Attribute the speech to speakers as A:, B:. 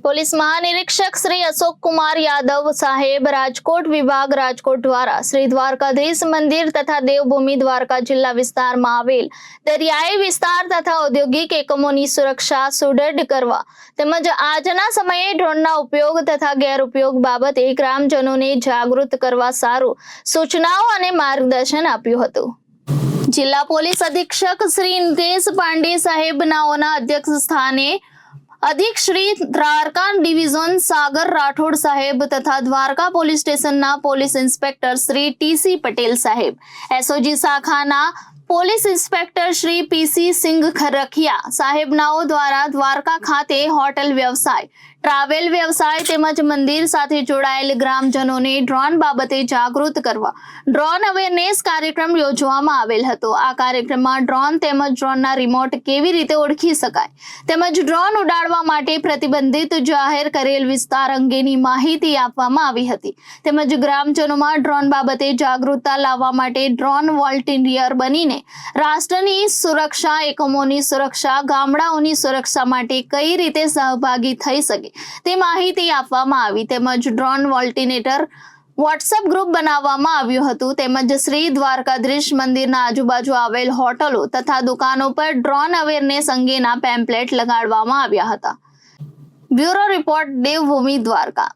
A: Police મહાનિરીક્ષક Shri Ashok Kumar Yadav સાહેબ રાજકોટ વિભાગ રાજકોટ દ્વારા શ્રી દ્વારકાધીશ મંદિર તથા દેવભૂમિ દ્વારકા જિલ્લા વિસ્તારમાં આવેલ દરિયાઈ વિસ્તાર તથા ઔદ્યોગિક એકમોની સુરક્ષા સુદૃઢ કરવા તેમજ આજના સમયે ડ્રોનના ઉપયોગ તથા ગેરઉપયોગ બાબતે ગ્રામજનોને જાગૃત કરવા સારું સૂચનાઓ અને માર્ગદર્શન આપ્યું હતું। જિલ્લા પોલીસ અધિક્ષક શ્રી નિતેશ પાંડે સાહેબનાઓના અધ્યક્ષ સ્થાને અધિક શ્રી દ્વારકા ડિવિઝન સાગર રાઠોડ સાહેબ તથા દ્વારકા પોલીસ સ્ટેશનના police inspector Shri TC Patel સાહેબ, એસઓજી શાખાના પોલીસ ઇન્સ્પેક્ટર શ્રી પીસી સિંઘ ખરખિયા સાહેબનાઓ દ્વારા દ્વારકા ખાતે હોટેલ વ્યવસાય, ટ્રાવેલ વ્યવસાય તેમજ મંદિર સાથે જોડાયેલ ગ્રામજનોને ડ્રોન બાબતે જાગૃત કરવા ડ્રોન અવેરનેસ કાર્યક્રમ યોજવામાં આવેલ હતો। આ કાર્યક્રમમાં ડ્રોન તેમજ ડ્રોનના રિમોટ કેવી રીતે ઓળખી શકાય તેમજ ડ્રોન ઉડાડવા માટે પ્રતિબંધિત જાહેર કરેલ વિસ્તાર અંગેની માહિતી આપવામાં આવી હતી। તેમજ ગ્રામજનોમાં ડ્રોન બાબતે જાગૃતતા લાવવા માટે ડ્રોન વોલન્ટિયર બનીને રાષ્ટ્રની સુરક્ષા, એકમોની સુરક્ષા, ગામડાઓની સુરક્ષા માટે કઈ રીતે સહભાગી થઈ શકે તે માહિતી આપવામાં આવી। તેમજ ડ્રોન વોલન્ટિયર વોટ્સએપ ગ્રુપ બનાવવામાં આવ્યું હતું। તેમજ શ્રી દ્વારકાધીશ મંદિરના આજુબાજુ આવેલ હોટલો તથા દુકાનો પર ડ્રોન અવેરનેસ અંગેના પેમ્પલેટ લગાડવામાં આવ્યા હતા। Bureau report, Devbhumi Dwarka.